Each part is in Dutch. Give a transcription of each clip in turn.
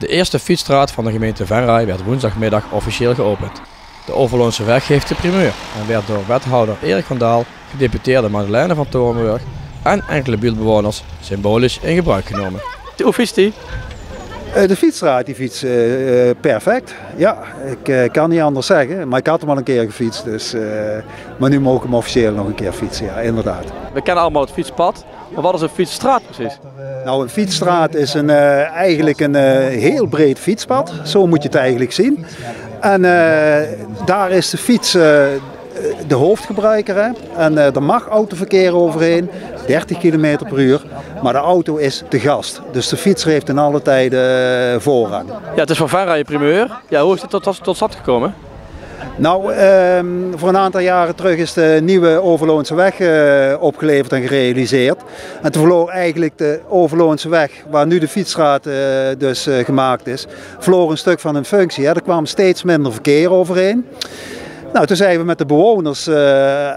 De eerste fietsstraat van de gemeente Venray werd woensdagmiddag officieel geopend. De Overloonseweg heeft de primeur en werd door wethouder Erik van Daal, gedeputeerde Madeleine van Torenburg en enkele buurtbewoners symbolisch in gebruik genomen. Hoe fietst die? De fietsstraat die fietst perfect. Ja, ik kan niet anders zeggen, maar ik had hem al een keer gefietst. Dus, maar nu mogen we hem officieel nog een keer fietsen, ja, inderdaad. We kennen allemaal het fietspad, maar wat is een fietsstraat precies? Nou, een fietsstraat is eigenlijk een heel breed fietspad, zo moet je het eigenlijk zien. En daar is de fiets de hoofdgebruiker, hè? En er mag autoverkeer overheen, 30 km per uur, maar de auto is de gast. Dus de fietser heeft in alle tijden voorrang. Ja, het is van Venray een primeur. Ja, hoe is dit tot stand gekomen? Nou, voor een aantal jaren terug is de nieuwe Overloonse weg opgeleverd en gerealiseerd. En toen verloor eigenlijk de Overloonse weg, waar nu de fietsstraat dus gemaakt is, verloor een stuk van hun functie. Hè. Er kwam steeds minder verkeer overheen. Nou, toen zijn we met de bewoners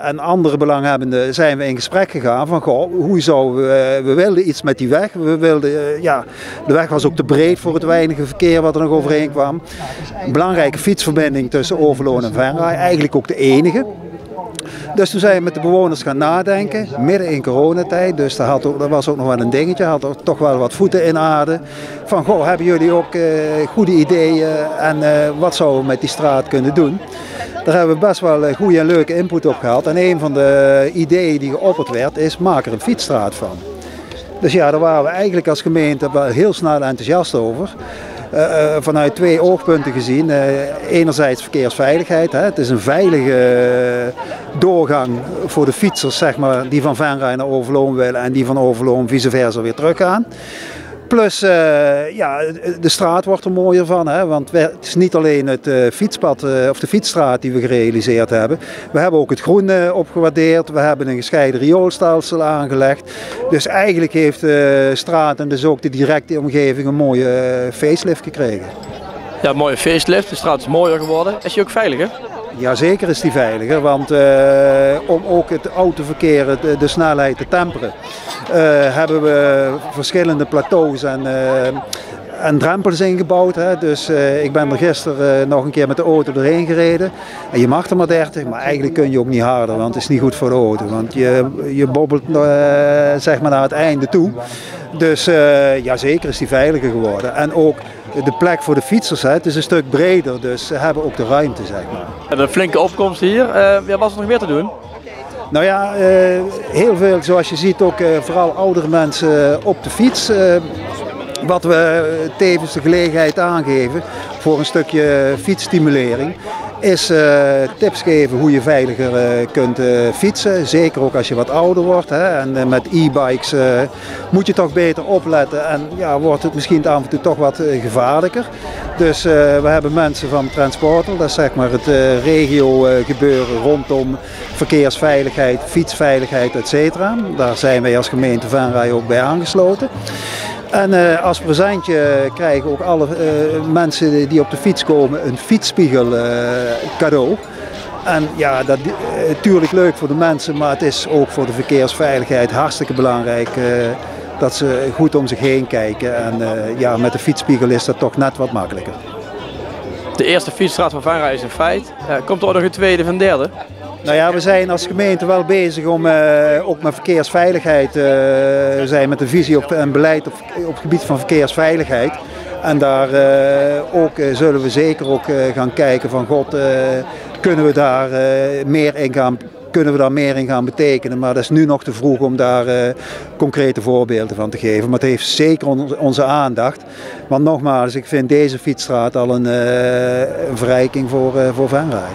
en andere belanghebbenden zijn we in gesprek gegaan van goh, hoe zouden we wilden iets met die weg. We wilden, de weg was ook te breed voor het weinige verkeer wat er nog overheen kwam. Een belangrijke fietsverbinding tussen Overloon en Venray, eigenlijk ook de enige. Dus toen zijn we met de bewoners gaan nadenken, midden in coronatijd, dus dat was ook nog wel een dingetje, had er toch wel wat voeten in aarde. Van goh, hebben jullie ook goede ideeën en wat zouden we met die straat kunnen doen? Daar hebben we best wel goede en leuke input op gehad. En een van de ideeën die geopperd werd is, maak er een fietsstraat van. Dus ja, daar waren we eigenlijk als gemeente wel heel snel enthousiast over. Vanuit twee oogpunten gezien. Enerzijds verkeersveiligheid. Hè. Het is een veilige doorgang voor de fietsers, zeg maar, die van Venray naar Overloon willen en die van Overloon vice versa weer teruggaan. Plus, de straat wordt er mooier van, hè? Want het is niet alleen het fietspad of de fietsstraat die we gerealiseerd hebben. We hebben ook het groen opgewaardeerd, we hebben een gescheiden rioolstelsel aangelegd. Dus eigenlijk heeft de straat en dus ook de directe omgeving een mooie facelift gekregen. Ja, een mooie facelift, de straat is mooier geworden. Is die ook veiliger? Jazeker is die veiliger, want om ook het autoverkeer, de snelheid te temperen, hebben we verschillende plateaus en drempels ingebouwd. Hè. Dus ik ben er gisteren nog een keer met de auto doorheen gereden. En je mag er maar 30, maar eigenlijk kun je ook niet harder, want het is niet goed voor de auto. Want je bobbelt zeg maar naar het einde toe. Dus jazeker is die veiliger geworden. En ook de plek voor de fietsers, hè, het is een stuk breder, dus ze hebben ook de ruimte, zeg maar. En een flinke opkomst hier. Wat is er nog meer te doen? Nou ja, heel veel, zoals je ziet, ook vooral oudere mensen op de fiets. Wat we tevens de gelegenheid aangeven voor een stukje fietsstimulering is tips geven hoe je veiliger kunt fietsen. Zeker ook als je wat ouder wordt. Hè. En met e-bikes moet je toch beter opletten en ja, wordt het misschien af en toe toch wat gevaarlijker. Dus we hebben mensen van Transporter, dat is zeg maar het regio gebeuren rondom verkeersveiligheid, fietsveiligheid, etc. Daar zijn wij als gemeente Venray ook bij aangesloten. En als presentje krijgen ook alle mensen die op de fiets komen een fietsspiegel cadeau. En ja, dat is natuurlijk leuk voor de mensen, maar het is ook voor de verkeersveiligheid hartstikke belangrijk dat ze goed om zich heen kijken. En ja, met de fietsspiegel is dat toch net wat makkelijker. De eerste fietsstraat van Venray is een feit. Komt er ook nog een tweede of een derde? Nou ja, we zijn als gemeente wel bezig om ook met verkeersveiligheid, we zijn met een visie en beleid op het gebied van verkeersveiligheid. En daar zullen we zeker ook gaan kijken van god, kunnen we daar meer in gaan betekenen. Maar dat is nu nog te vroeg om daar concrete voorbeelden van te geven. Maar het heeft zeker onze aandacht. Want nogmaals, ik vind deze fietsstraat al een verrijking voor Venray.